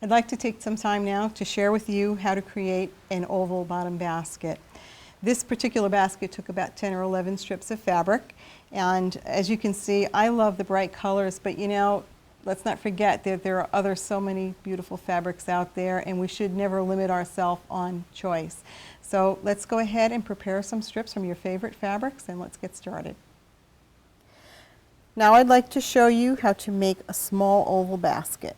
I'd like to take some time now to share with you how to create an oval bottom basket. This particular basket took about 10 or 11 strips of fabric, and as you can see, I love the bright colors, but you know, let's not forget that there are so many beautiful fabrics out there, and we should never limit ourselves on choice. So let's go ahead and prepare some strips from your favorite fabrics, and let's get started. Now I'd like to show you how to make a small oval basket.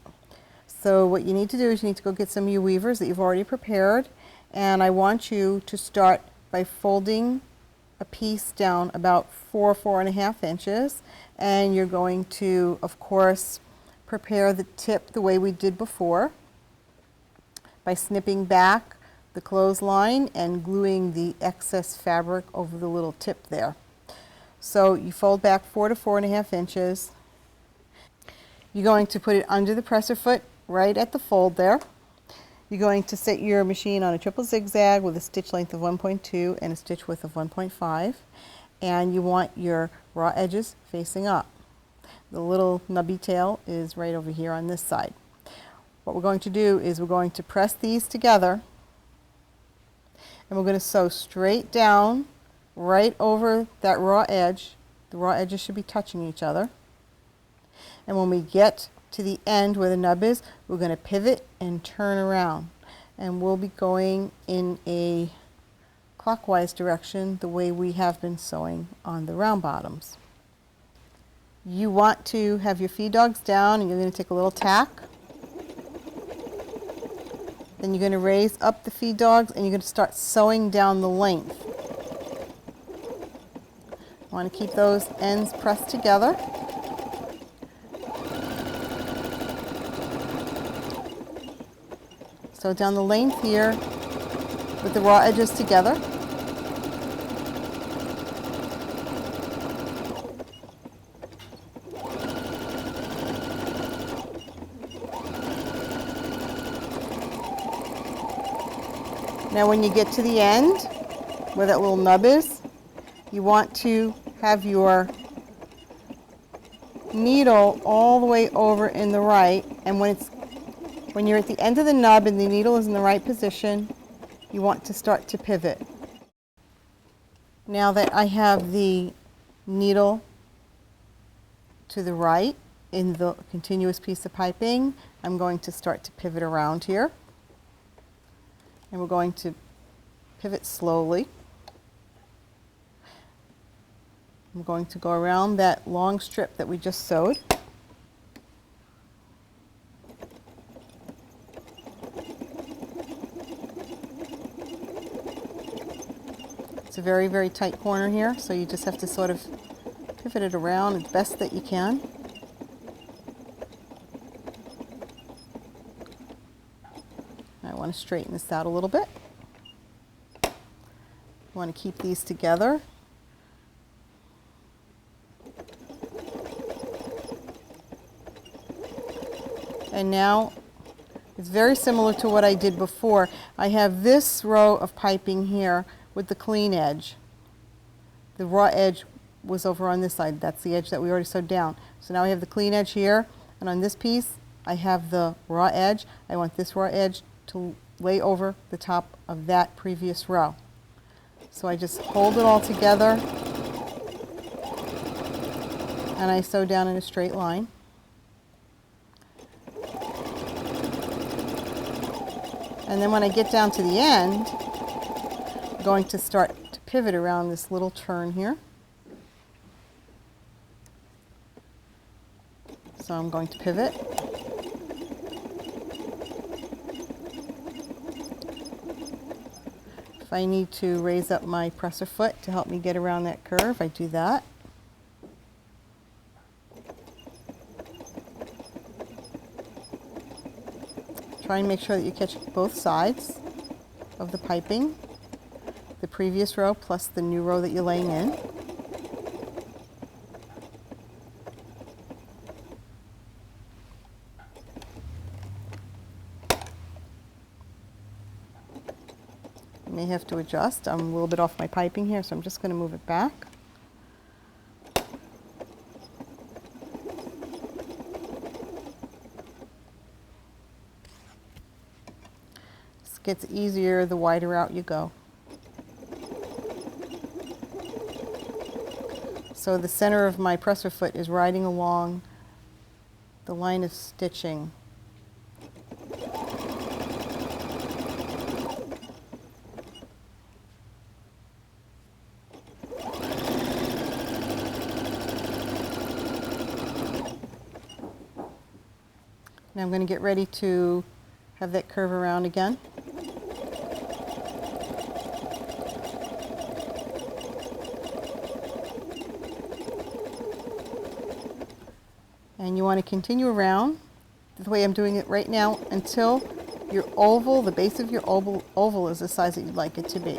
So what you need to do is you need to go get some of your weavers that you've already prepared, and I want you to start by folding a piece down about 4.5 inches, and you're going to, of course, prepare the tip the way we did before by snipping back the clothesline and gluing the excess fabric over the little tip there. So you fold back 4 to 4.5 inches. You're going to put it under the presser foot right at the fold there. You're going to set your machine on a triple zigzag with a stitch length of 1.2 and a stitch width of 1.5, and you want your raw edges facing up. The little nubby tail is right over here on this side. What we're going to do is we're going to press these together, and we're going to sew straight down right over that raw edge. The raw edges should be touching each other, and when we get to the end where the nub is, we're going to pivot and turn around, and we'll be going in a clockwise direction the way we have been sewing on the round bottoms. You want to have your feed dogs down, and you're going to take a little tack. Then you're going to raise up the feed dogs, and you're going to start sewing down the length. You want to keep those ends pressed together. So down the length here with the raw edges together. Now when you get to the end where that little nub is, you want to have your needle all the way over in the right, and when you're at the end of the nub and the needle is in the right position, you want to start to pivot. Now that I have the needle to the right in the continuous piece of piping, I'm going to start to pivot around here. And we're going to pivot slowly. I'm going to go around that long strip that we just sewed. It's a very, very tight corner here, so you just have to sort of pivot it around as best that you can. I want to straighten this out a little bit. I want to keep these together. And now it's very similar to what I did before. I have this row of piping here with the clean edge. The raw edge was over on this side. That's the edge that we already sewed down. So now I have the clean edge here, and on this piece I have the raw edge. I want this raw edge to lay over the top of that previous row. So I just hold it all together and I sew down in a straight line. And then when I get down to the end, I'm going to start to pivot around this little turn here. So I'm going to pivot. If I need to raise up my presser foot to help me get around that curve, I do that. Try and make sure that you catch both sides of the piping, the previous row plus the new row that you're laying in. You may have to adjust. I'm a little bit off my piping here, so I'm just going to move it back. gets easier the wider out you go. So the center of my presser foot is riding along the line of stitching. Now I'm going to get ready to have that curve around again. And you want to continue around the way I'm doing it right now until your oval, the base of your oval is the size that you'd like it to be.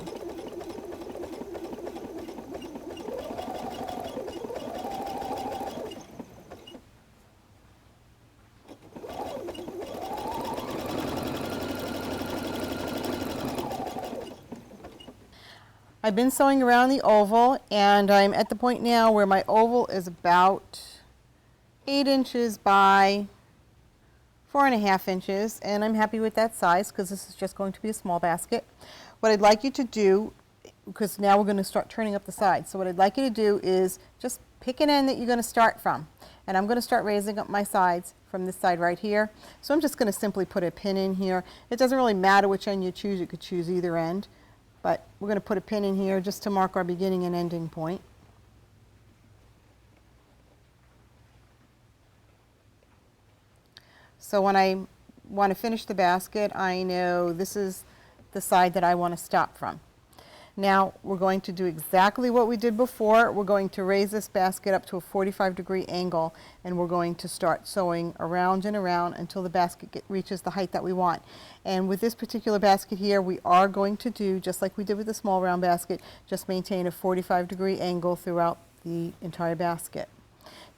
I've been sewing around the oval, and I'm at the point now where my oval is about 8 inches by 4.5 inches, and I'm happy with that size because this is just going to be a small basket. What I'd like you to do, because now we're going to start turning up the sides, so what I'd like you to do is just pick an end that you're going to start from. And I'm going to start raising up my sides from this side right here. So I'm just going to simply put a pin in here. It doesn't really matter which end you choose. You could choose either end. But we're going to put a pin in here just to mark our beginning and ending point. So when I want to finish the basket, I know this is the side that I want to stop from. Now we're going to do exactly what we did before. We're going to raise this basket up to a 45-degree angle, and we're going to start sewing around and around until the basket reaches the height that we want. And with this particular basket here, we are going to do, just like we did with the small round basket, just maintain a 45-degree angle throughout the entire basket.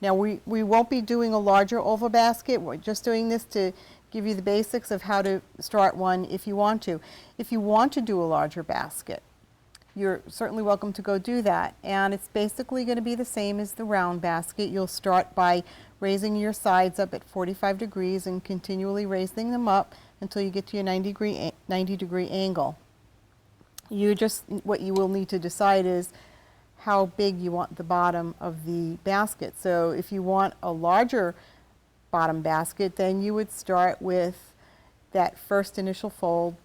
Now we won't be doing a larger oval basket. We're just doing this to give you the basics of how to start one if you want to. If you want to do a larger basket, you're certainly welcome to go do that. And it's basically going to be the same as the round basket. You'll start by raising your sides up at 45 degrees and continually raising them up until you get to your 90-degree angle. What you will need to decide is how big you want the bottom of the basket. So if you want a larger bottom basket, then you would start with that first initial fold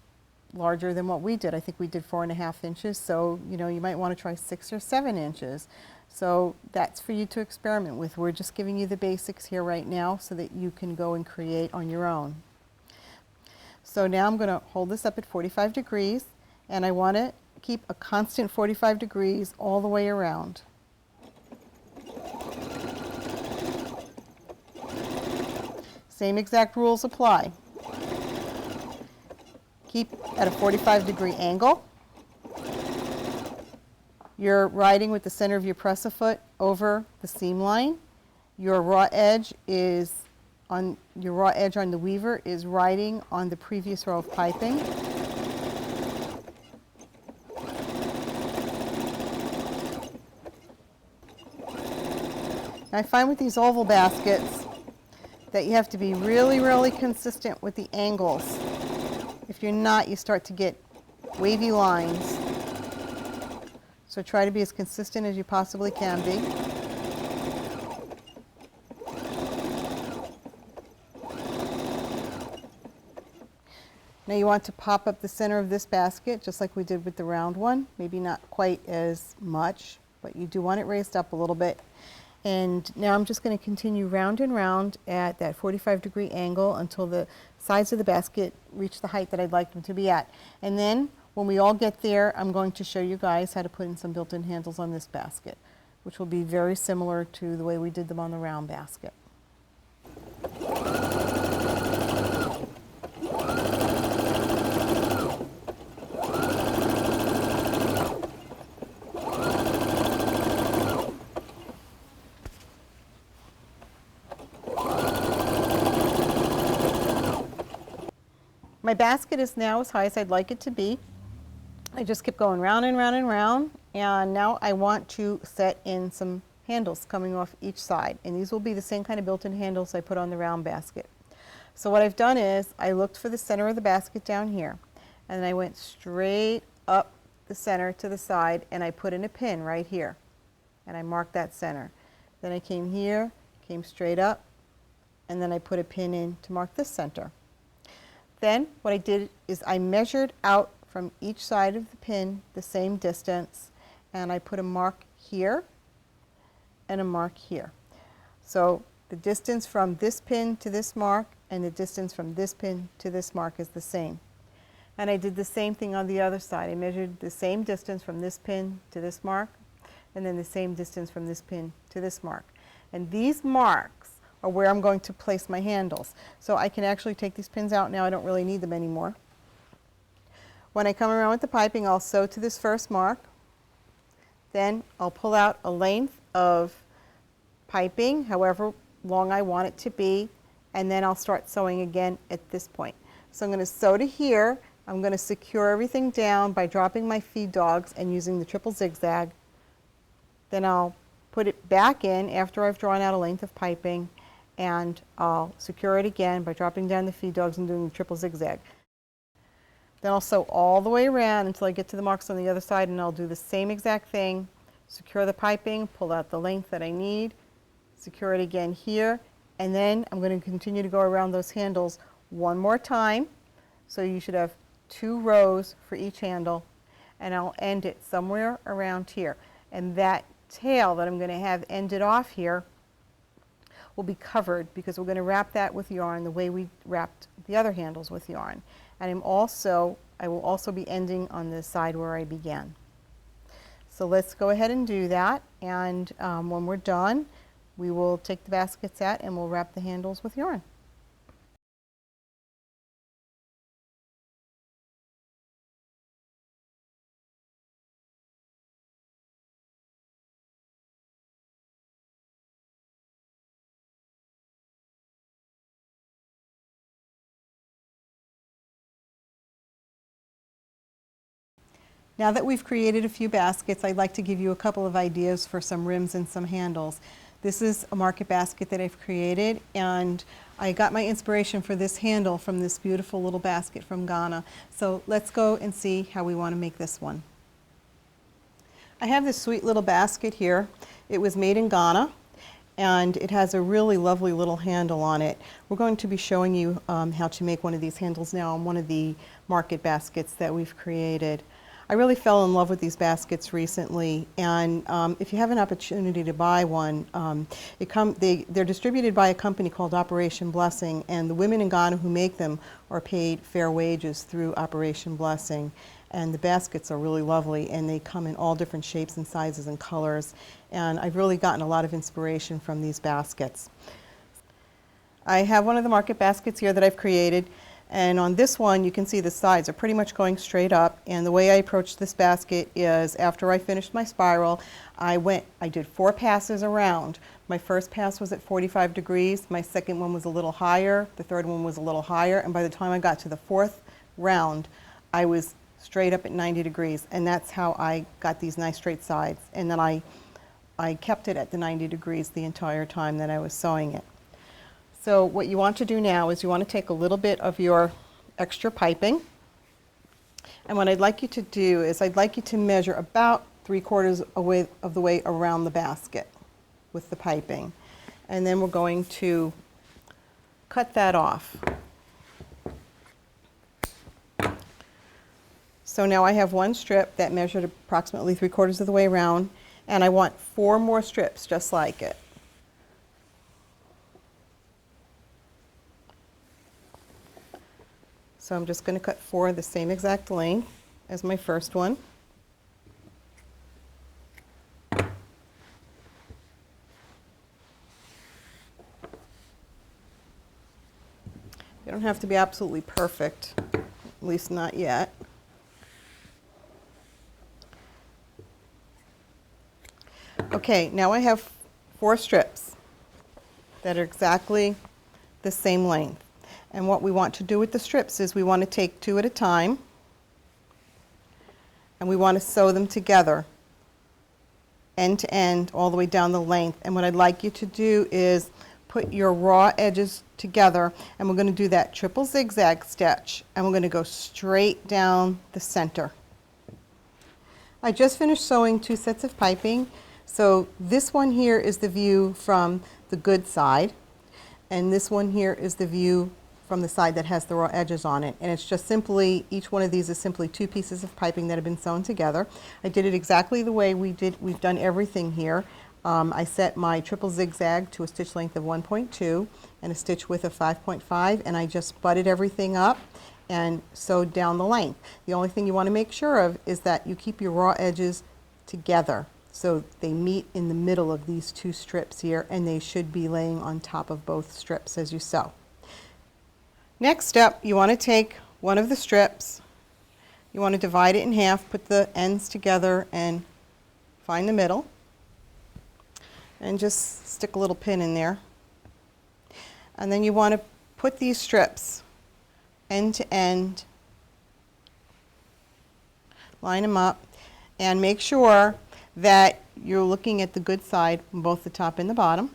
larger than what we did. I think we did 4.5 inches, so you might want to try 6 or 7 inches. So that's for you to experiment with. We're just giving you the basics here right now so that you can go and create on your own. So now I'm going to hold this up at 45 degrees, and I want to keep a constant 45 degrees all the way around. Same exact rules apply. Keep at a 45-degree angle. You're riding with the center of your presser foot over the seam line. Your raw edge on the weaver is riding on the previous row of piping. I find with these oval baskets that you have to be really, really consistent with the angles. If you're not, you start to get wavy lines. So try to be as consistent as you possibly can be. Now you want to pop up the center of this basket just like we did with the round one. Maybe not quite as much, but you do want it raised up a little bit. And now I'm just going to continue round and round at that 45-degree angle until the sides of the basket reach the height that I'd like them to be at. And then when we all get there, I'm going to show you guys how to put in some built-in handles on this basket, which will be very similar to the way we did them on the round basket. My basket is now as high as I'd like it to be. I just keep going round and round and round, and now I want to set in some handles coming off each side, and these will be the same kind of built-in handles I put on the round basket. So what I've done is I looked for the center of the basket down here. and then I went straight up the center to the side, and I put in a pin right here, and I marked that center. Then I came here, came straight up, and then I put a pin in to mark this center. Then what I did is I measured out from each side of the pin the same distance, and I put a mark here and a mark here. So the distance from this pin to this mark and the distance from this pin to this mark is the same. And I did the same thing on the other side. I measured the same distance from this pin to this mark, and then the same distance from this pin to this mark. And these marks are where I'm going to place my handles. So I can actually take these pins out now. I don't really need them anymore. When I come around with the piping, I'll sew to this first mark. Then I'll pull out a length of piping, however long I want it to be, and then I'll start sewing again at this point. So I'm going to sew to here. I'm going to secure everything down by dropping my feed dogs and using the triple zigzag. Then I'll put it back in after I've drawn out a length of piping, and I'll secure it again by dropping down the feed dogs and doing the triple zigzag. Then I'll sew all the way around until I get to the marks on the other side, and I'll do the same exact thing. Secure the piping, pull out the length that I need, secure it again here, and then I'm going to continue to go around those handles one more time. So you should have 2 rows for each handle, and I'll end it somewhere around here. And that tail that I'm going to have ended off here will be covered because we're going to wrap that with yarn the way we wrapped the other handles with yarn. And I will also be ending on the side where I began. So let's go ahead and do that, and when we're done, we will take the baskets out and we'll wrap the handles with yarn. Now that we've created a few baskets, I'd like to give you a couple of ideas for some rims and some handles. This is a market basket that I've created, and I got my inspiration for this handle from this beautiful little basket from Ghana. So let's go and see how we want to make this one. I have this sweet little basket here. It was made in Ghana, and it has a really lovely little handle on it. We're going to be showing you how to make one of these handles now on one of the market baskets that we've created. I really fell in love with these baskets recently, and if you have an opportunity to buy one, they're distributed by a company called Operation Blessing, and the women in Ghana who make them are paid fair wages through Operation Blessing. And the baskets are really lovely, and they come in all different shapes and sizes and colors, and I've really gotten a lot of inspiration from these baskets. I have one of the market baskets here that I've created. And on this one, you can see the sides are pretty much going straight up. And the way I approached this basket is after I finished my spiral, I did 4 passes around. My first pass was at 45 degrees. My second one was a little higher. The third one was a little higher. And by the time I got to the 4th round, I was straight up at 90 degrees. And that's how I got these nice straight sides. And then I kept it at the 90 degrees the entire time that I was sewing it. So what you want to do now is you want to take a little bit of your extra piping, and what I'd like you to do is I'd like you to measure about 3/4 of the way around the basket with the piping, and then we're going to cut that off. So now I have one strip that measured approximately 3/4 of the way around, and I want 4 more strips just like it. So I'm just going to cut 4 the same exact length as my first one. You don't have to be absolutely perfect, at least not yet. Okay, now I have 4 strips that are exactly the same length. And what we want to do with the strips is we want to take 2 at a time, and we want to sew them together end to end all the way down the length. And what I'd like you to do is put your raw edges together, and we're going to do that triple zigzag stitch, and we're going to go straight down the center. I just finished sewing 2 sets of piping, so this one here is the view from the good side, and this one here is the view from the side that has the raw edges on it. And it's just simply, each one of these is simply 2 pieces of piping that have been sewn together. I did it exactly the way we've done everything here. I set my triple zigzag to a stitch length of 1.2 and a stitch width of 5.5, and I just butted everything up and sewed down the length. The only thing you want to make sure of is that you keep your raw edges together so they meet in the middle of these 2 strips here, and they should be laying on top of both strips as you sew. Next step, you want to take one of the strips, you want to divide it in half, put the ends together and find the middle, and just stick a little pin in there. And then you want to put these strips end to end, line them up, and make sure that you're looking at the good side from both the top and the bottom.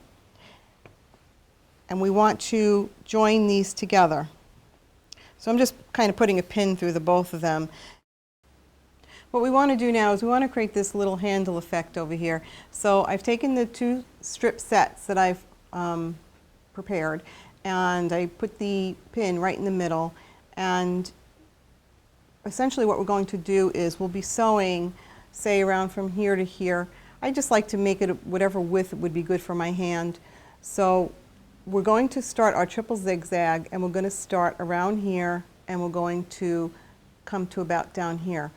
And we want to join these together. So I'm just kind of putting a pin through the both of them. What we want to do now is we want to create this little handle effect over here. So I've taken the 2 strip sets that I've prepared, and I put the pin right in the middle, and essentially what we're going to do is we'll be sewing, say, around from here to here. I just like to make it whatever width would be good for my hand. So we're going to start our triple zigzag, and we're going to start around here, and we're going to come to about down here.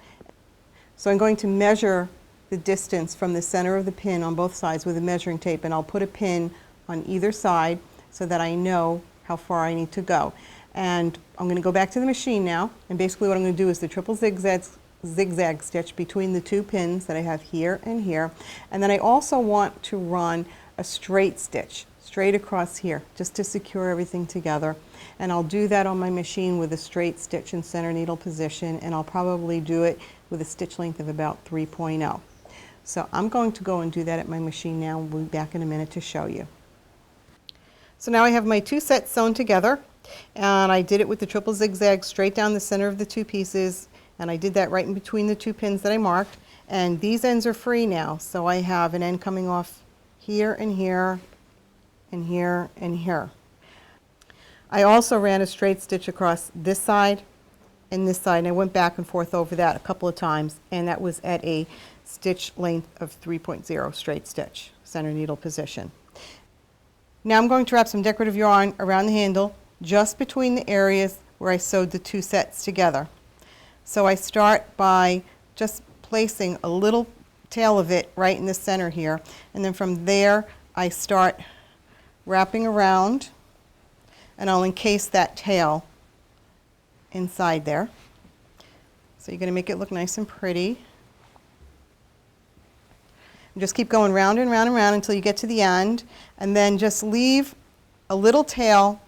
So I'm going to measure the distance from the center of the pin on both sides with a measuring tape, and I'll put a pin on either side so that I know how far I need to go. And I'm going to go back to the machine now, and basically what I'm going to do is the triple zigzag stitch between the 2 pins that I have here and here, and then I also want to run a straight stitch straight across here just to secure everything together. And I'll do that on my machine with a straight stitch in center needle position, and I'll probably do it with a stitch length of about 3.0. So I'm going to go and do that at my machine now. We'll be back in a minute to show you. So now I have my 2 sets sewn together, and I did it with the triple zigzag straight down the center of the 2 pieces, and I did that right in between the 2 pins that I marked. And these ends are free now, so I have an end coming off here and here and here and here. I also ran a straight stitch across this side and this side, and I went back and forth over that a couple of times, and that was at a stitch length of 3.0 straight stitch, center needle position. Now I'm going to wrap some decorative yarn around the handle just between the areas where I sewed the 2 sets together. So I start by just placing a little tail of it right in the center here, and then from there I start wrapping around, and I'll encase that tail inside there. So you're going to make it look nice and pretty. And just keep going round and round and round until you get to the end, and then just leave a little tail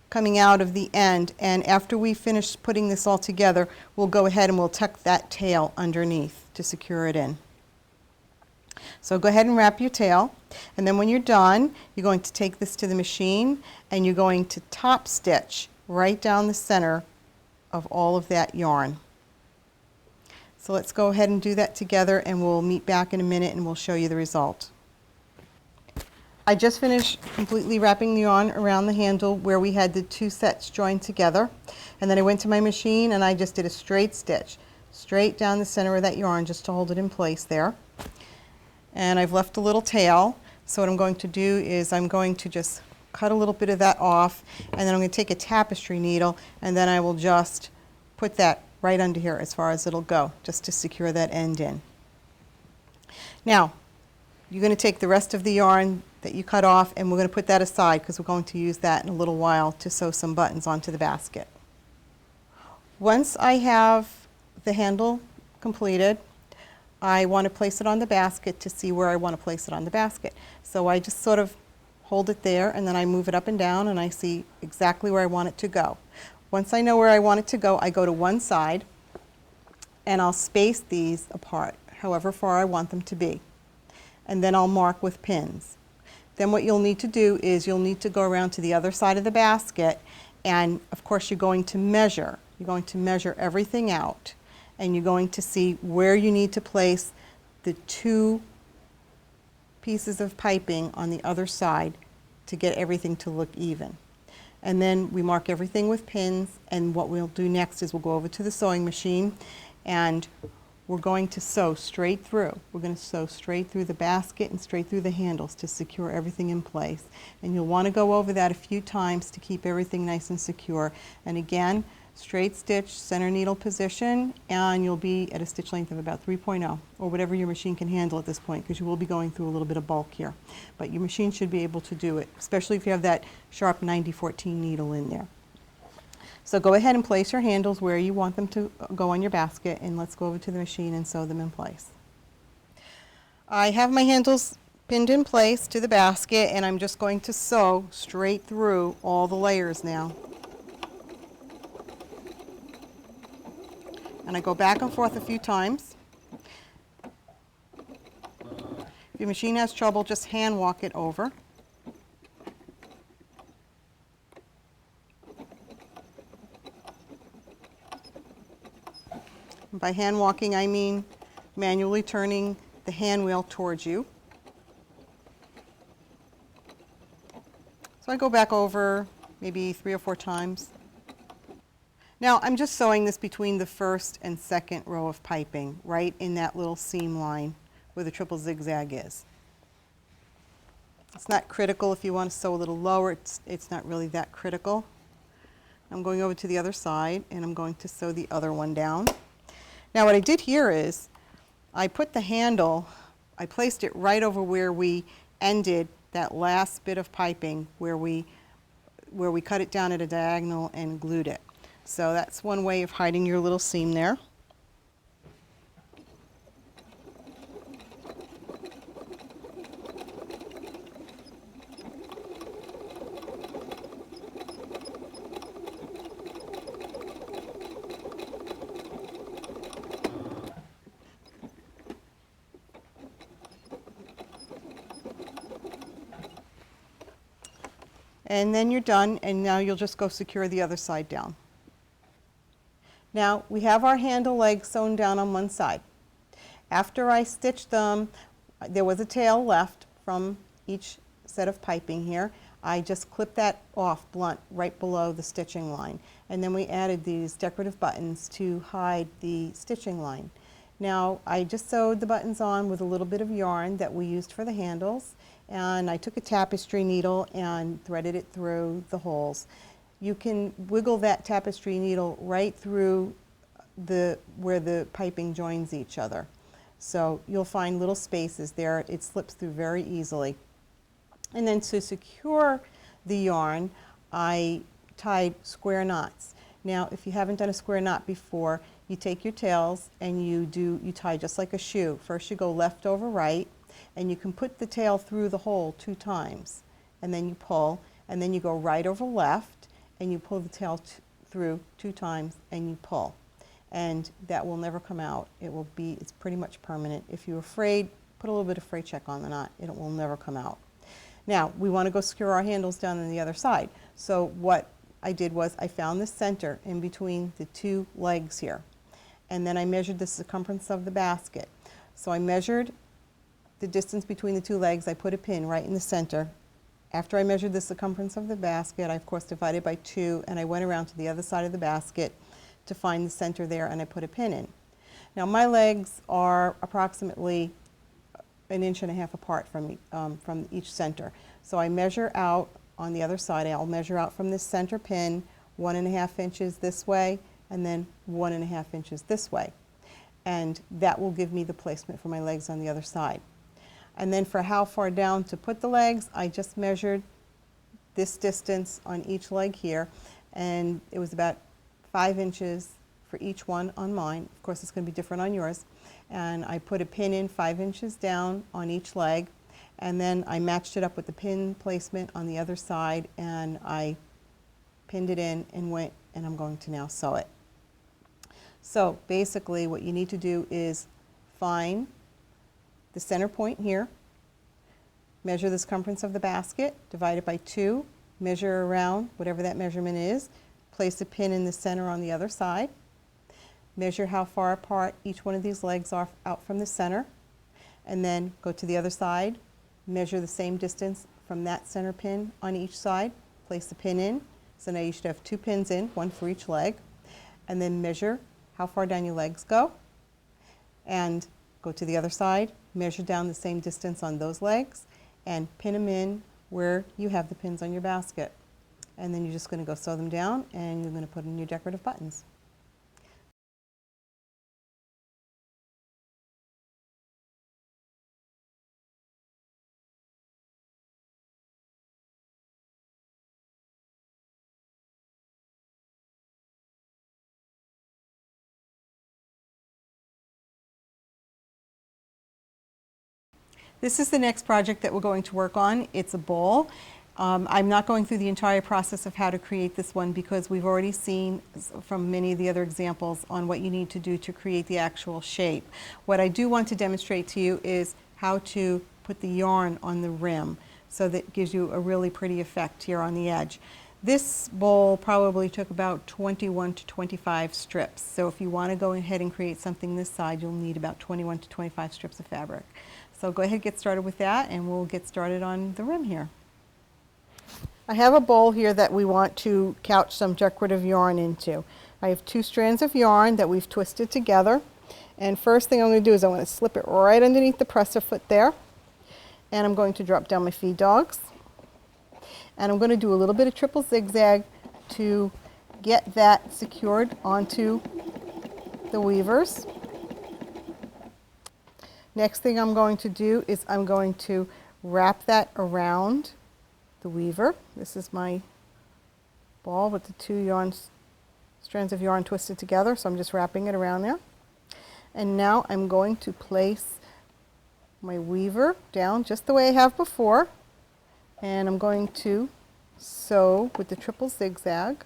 coming out of the end, and after we finish putting this all together, we'll go ahead and we'll tuck that tail underneath to secure it in. So go ahead and wrap your tail, and then when you're done, you're going to take this to the machine, and you're going to top stitch right down the center of all of that yarn. So let's go ahead and do that together, and we'll meet back in a minute and we'll show you the result. I just finished completely wrapping the yarn around the handle where we had the 2 sets joined together, and then I went to my machine and I just did a straight stitch straight down the center of that yarn just to hold it in place there. And I've left a little tail, so what I'm going to do is I'm going to just cut a little bit of that off, and then I'm going to take a tapestry needle, and then I will just put that right under here as far as it'll go, just to secure that end in. Now you're going to take the rest of the yarn that you cut off, and we're going to put that aside because we're going to use that in a little while to sew some buttons onto the basket. Once I have the handle completed, I want to place it on the basket to see where I want to place it on the basket. So I just sort of hold it there, and then I move it up and down, and I see exactly where I want it to go. Once I know where I want it to go, I go to one side, and I'll space these apart, however far I want them to be. And then I'll mark with pins. Then what you'll need to do is you'll need to go around to the other side of the basket, and of course you're going to measure. You're going to measure everything out, and you're going to see where you need to place the 2 pieces of piping on the other side to get everything to look even. And then we mark everything with pins, and what we'll do next is we'll go over to the sewing machine, and we're going to sew straight through. We're going to sew straight through the basket and straight through the handles to secure everything in place. And you'll want to go over that a few times to keep everything nice and secure. And again, straight stitch, center needle position, and you'll be at a stitch length of about 3.0, or whatever your machine can handle at this point, because you will be going through a little bit of bulk here. But your machine should be able to do it, especially if you have that sharp 90-14 needle in there. So go ahead and place your handles where you want them to go on your basket, and let's go over to the machine and sew them in place. I have my handles pinned in place to the basket, and I'm just going to sew straight through all the layers now. And I go back and forth a few times. If your machine has trouble, just hand walk it over. And by hand walking, I mean manually turning the hand wheel towards you. So I go back over maybe 3 or 4 times. Now I'm just sewing this between the first and second row of piping, right in that little seam line where the triple zigzag is. It's not critical if you want to sew a little lower, it's not really that critical. I'm going over to the other side, and I'm going to sew the other one down. Now what I did here is I put the handle, I placed it right over where we ended that last bit of piping, where we cut it down at a diagonal and glued it. So that's one way of hiding your little seam there. And then you're done, and now you'll just go secure the other side down. Now we have our handle legs sewn down on one side. After I stitched them, there was a tail left from each set of piping here. I just clipped that off blunt right below the stitching line. And then we added these decorative buttons to hide the stitching line. Now I just sewed the buttons on with a little bit of yarn that we used for the handles, and I took a tapestry needle and threaded it through the holes. You can wiggle that tapestry needle right through where the piping joins each other. So you'll find little spaces there. It slips through very easily. And then to secure the yarn, I tied square knots. Now if you haven't done a square knot before, you take your tails and you tie just like a shoe. First you go left over right, and you can put the tail through the hole 2 times, and then you pull, and then you go right over left, and you pull the tail through 2 times, and you pull. And that will never come out. It's pretty much permanent. If you're afraid, put a little bit of fray check on the knot. It will never come out. Now, we want to go secure our handles down on the other side. So what I did was I found the center in between the 2 legs here. And then I measured the circumference of the basket. So I measured the distance between the 2 legs. I put a pin right in the center. After I measured the circumference of the basket, I of course divided by 2, and I went around to the other side of the basket to find the center there, and I put a pin in. Now my legs are approximately 1.5 inches apart from each center. So I measure out on the other side. I'll measure out from this center pin 1.5 inches this way, and then 1.5 inches this way. And that will give me the placement for my legs on the other side. And then for how far down to put the legs, I just measured this distance on each leg here, and it was about 5 inches for each one on mine. Of course, it's going to be different on yours. And I put a pin in 5 inches down on each leg, and then I matched it up with the pin placement on the other side, and I pinned it in and went, and I'm going to now sew it. So basically what you need to do is find the center point here, measure the circumference of the basket, divide it by 2, measure around whatever that measurement is, place a pin in the center on the other side, measure how far apart each one of these legs are out from the center, and then go to the other side, measure the same distance from that center pin on each side, place the pin in. So now you should have 2 pins in, 1 for each leg, and then measure how far down your legs go, and go to the other side, measure down the same distance on those legs, and pin them in where you have the pins on your basket. And then you're just going to go sew them down, and you're going to put in your decorative buttons. This is the next project that we're going to work on. It's a bowl. I'm not going through the entire process of how to create this one because we've already seen from many of the other examples on what you need to do to create the actual shape. What I do want to demonstrate to you is how to put the yarn on the rim so that it gives you a really pretty effect here on the edge. This bowl probably took about 21 to 25 strips. So if you want to go ahead and create something this side, you'll need about 21 to 25 strips of fabric. So go ahead and get started with that, and we'll get started on the rim here. I have a bowl here that we want to couch some decorative yarn into. I have 2 strands of yarn that we've twisted together. And first thing I'm going to do is I'm going to slip it right underneath the presser foot there. And I'm going to drop down my feed dogs. And I'm going to do a little bit of triple zigzag to get that secured onto the weavers. Next thing I'm going to do is I'm going to wrap that around the weaver. This is my ball with the 2 strands of yarn twisted together, so I'm just wrapping it around there. And now I'm going to place my weaver down just the way I have before, and I'm going to sew with the triple zigzag.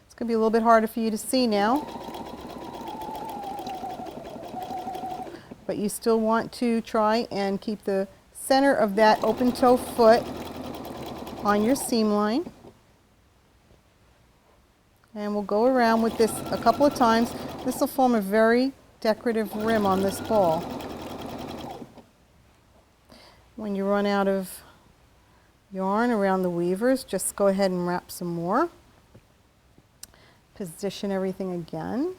It's going to be a little bit harder for you to see now, but you still want to try and keep the center of that open toe foot on your seam line. And we'll go around with this a couple of times. This will form a very decorative rim on this ball. When you run out of yarn around the weavers, just go ahead and wrap some more. Position everything again.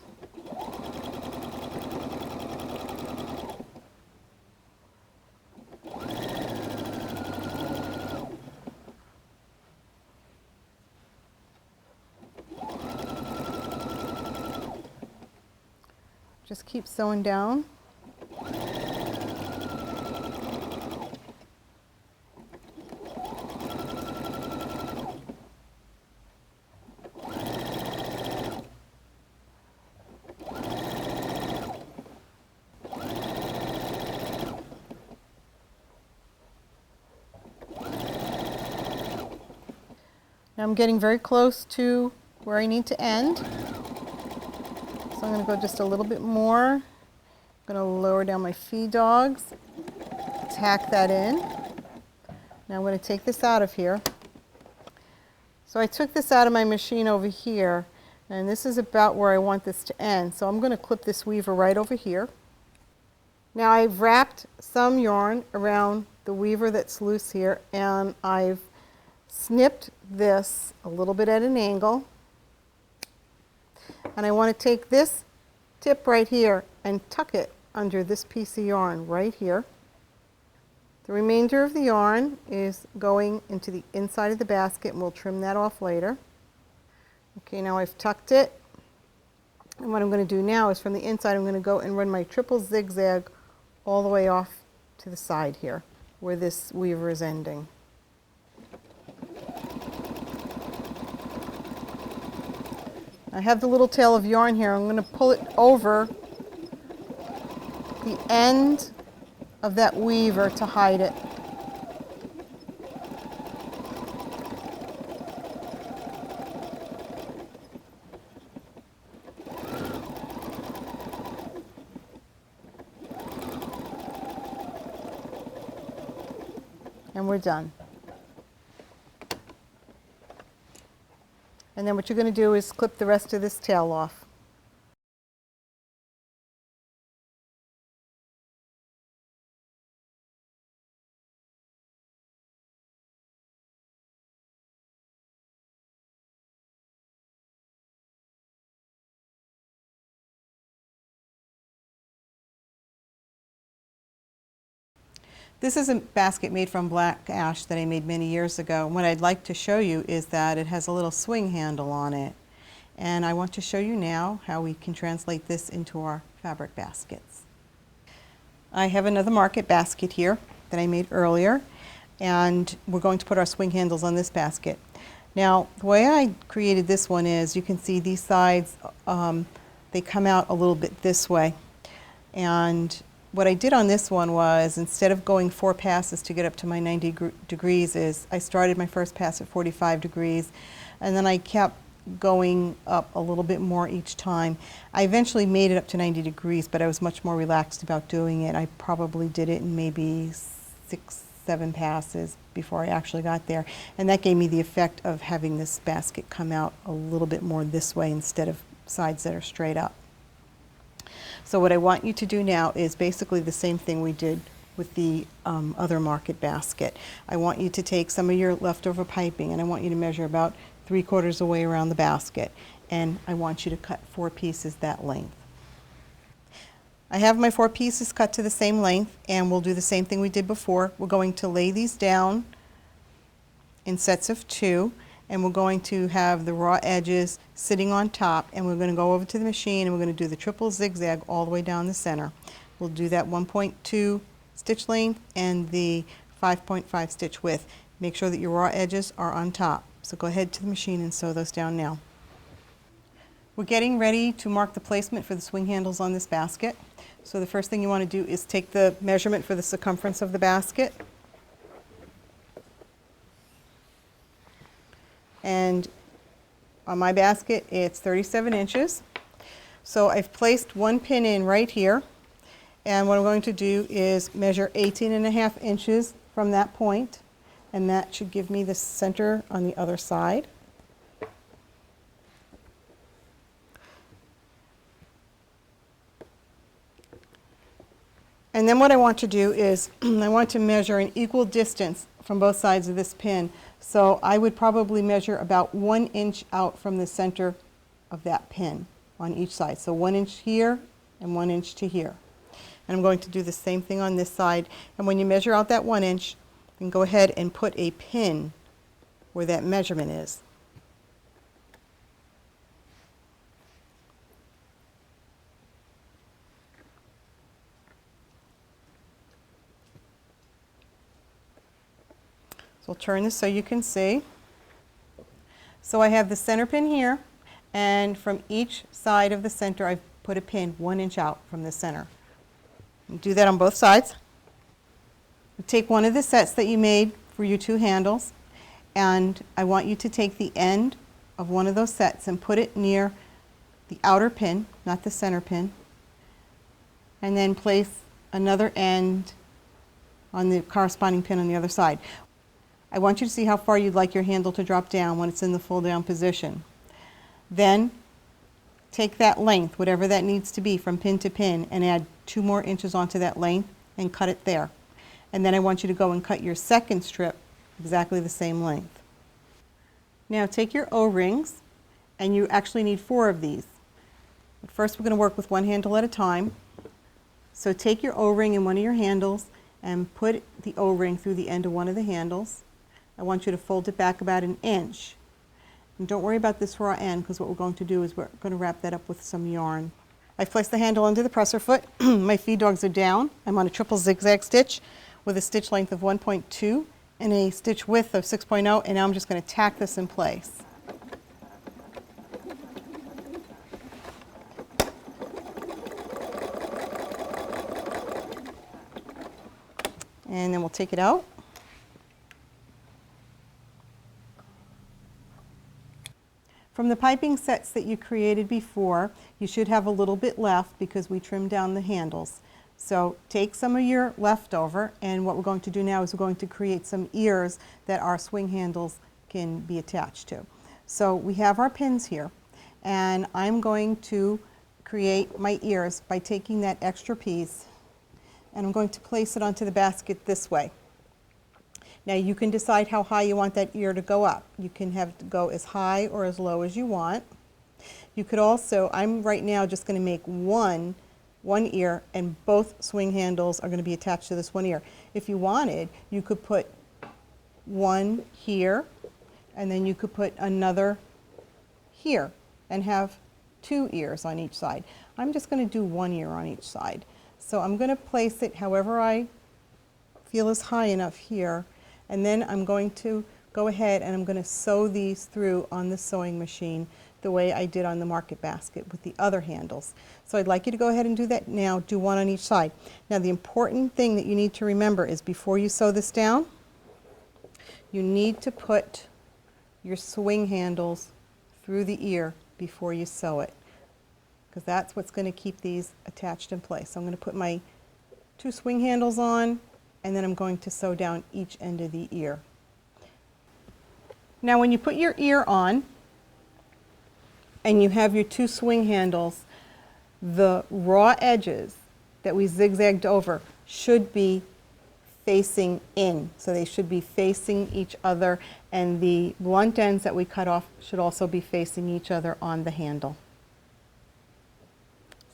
Just keep sewing down. Now I'm getting very close to where I need to end. So I'm going to go just a little bit more. I'm going to lower down my feed dogs, tack that in. Now I'm going to take this out of here. So I took this out of my machine over here, and this is about where I want this to end. So I'm going to clip this weaver right over here. Now I've wrapped some yarn around the weaver that's loose here, and I've snipped this a little bit at an angle. And I want to take this tip right here and tuck it under this piece of yarn right here. The remainder of the yarn is going into the inside of the basket, and we'll trim that off later. Okay, now I've tucked it. And what I'm going to do now is from the inside I'm going to go and run my triple zigzag all the way off to the side here where this weaver is ending. I have the little tail of yarn here. I'm going to pull it over the end of that weaver to hide it. and we're done. And then what you're going to do is clip the rest of this tail off. This is a basket made from black ash that I made many years ago. What I'd like to show you is that it has a little swing handle on it. And I want to show you now how we can translate this into our fabric baskets. I have another market basket here that I made earlier, and we're going to put our swing handles on this basket. Now, the way I created this one is, you can see these sides, they come out a little bit this way. And what I did on this one was, instead of going 4 passes to get up to my 90 degrees, is I started my first pass at 45 degrees, and then I kept going up a little bit more each time. I eventually made it up to 90 degrees, but I was much more relaxed about doing it. I probably did it in maybe 6, 7 passes before I actually got there. And that gave me the effect of having this basket come out a little bit more this way instead of sides that are straight up. So what I want you to do now is basically the same thing we did with the other market basket. I want you to take some of your leftover piping, and I want you to measure about 3/4 the way around the basket, and I want you to cut 4 pieces that length. I have my 4 pieces cut to the same length, and we'll do the same thing we did before. We're going to lay these down in sets of 2, and we're going to have the raw edges sitting on top, and we're going to go over to the machine and we're going to do the triple zigzag all the way down the center. We'll do that 1.2 stitch length and the 5.5 stitch width. Make sure that your raw edges are on top. So go ahead to the machine and sew those down now. We're getting ready to mark the placement for the swing handles on this basket. So the first thing you want to do is take the measurement for the circumference of the basket. And on my basket, it's 37 inches. So I've placed 1 pin in right here. And what I'm going to do is measure 18.5 inches from that point. And that should give me the center on the other side. And then what I want to do is I want to measure an equal distance from both sides of this pin. So I would probably measure about 1 inch out from the center of that pin on each side. So 1 inch here and 1 inch to here. And I'm going to do the same thing on this side. And when you measure out that 1 inch, then go ahead and put a pin where that measurement is. So I'll turn this so you can see. So I have the center pin here, and from each side of the center I've put a pin 1 inch out from the center. Do that on both sides. Take one of the sets that you made for your 2 handles, and I want you to take the end of one of those sets and put it near the outer pin, not the center pin, and then place another end on the corresponding pin on the other side. I want you to see how far you'd like your handle to drop down when it's in the full down position. Then take that length, whatever that needs to be, from pin to pin, and add 2 more inches onto that length and cut it there. And then I want you to go and cut your second strip exactly the same length. Now take your O-rings, and you actually need 4 of these. But first we're going to work with 1 handle at a time. So take your O-ring in one of your handles and put the O-ring through the end of one of the handles. I want you to fold it back about 1 inch. And don't worry about this raw end, because what we're going to do is we're going to wrap that up with some yarn. I've placed the handle under the presser foot. My feed dogs are down. I'm on a triple zigzag stitch with a stitch length of 1.2 and a stitch width of 6.0, and now I'm just going to tack this in place. And then we'll take it out. From the piping sets that you created before, you should have a little bit left because we trimmed down the handles. So take some of your leftover, and what we're going to do now is we're going to create some ears that our swing handles can be attached to. So we have our pins here, and I'm going to create my ears by taking that extra piece, and I'm going to place it onto the basket this way. Now you can decide how high you want that ear to go up. You can have it go as high or as low as you want. You could also, I'm right now just going to make one ear, and both swing handles are going to be attached to this one ear. If you wanted, you could put one here, and then you could put another here and have two ears on each side. I'm just going to do one ear on each side. So I'm going to place it however I feel is high enough here, and then I'm going to go ahead and I'm going to sew these through on the sewing machine the way I did on the market basket with the other handles. So I'd like you to go ahead and do that now. Do one on each side. Now the important thing that you need to remember is before you sew this down, you need to put your swing handles through the ear before you sew it, because that's what's going to keep these attached in place. So I'm going to put my two swing handles on, and then I'm going to sew down each end of the ear. Now when you put your ear on and you have your two swing handles, the raw edges that we zigzagged over should be facing in. So they should be facing each other, and the blunt ends that we cut off should also be facing each other on the handle.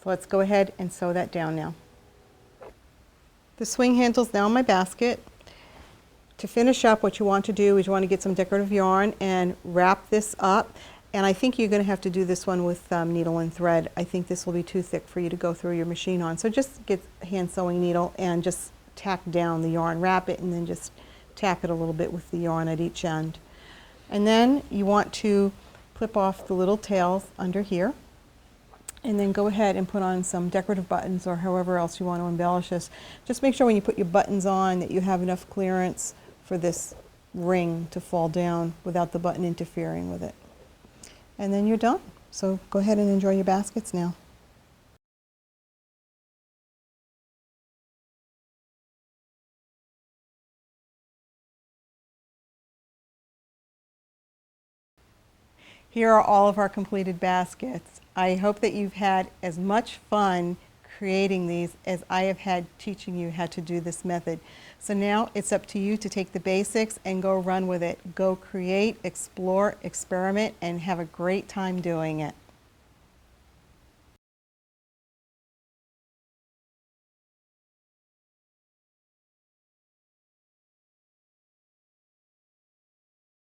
So let's go ahead and sew that down now. The swing handle's now in my basket. To finish up, what you want to do is you want to get some decorative yarn and wrap this up. And I think you're going to have to do this one with needle and thread. I think this will be too thick for you to go through your machine on. So just get a hand sewing needle and just tack down the yarn, wrap it, and then just tack it a little bit with the yarn at each end. And then you want to clip off the little tails under here, and then go ahead and put on some decorative buttons or however else you want to embellish this. Just make sure when you put your buttons on that you have enough clearance for this ring to fall down without the button interfering with it. And then you're done. So go ahead and enjoy your baskets now. Here are all of our completed baskets. I hope that you've had as much fun creating these as I have had teaching you how to do this method. So now it's up to you to take the basics and go run with it. Go create, explore, experiment, and have a great time doing it.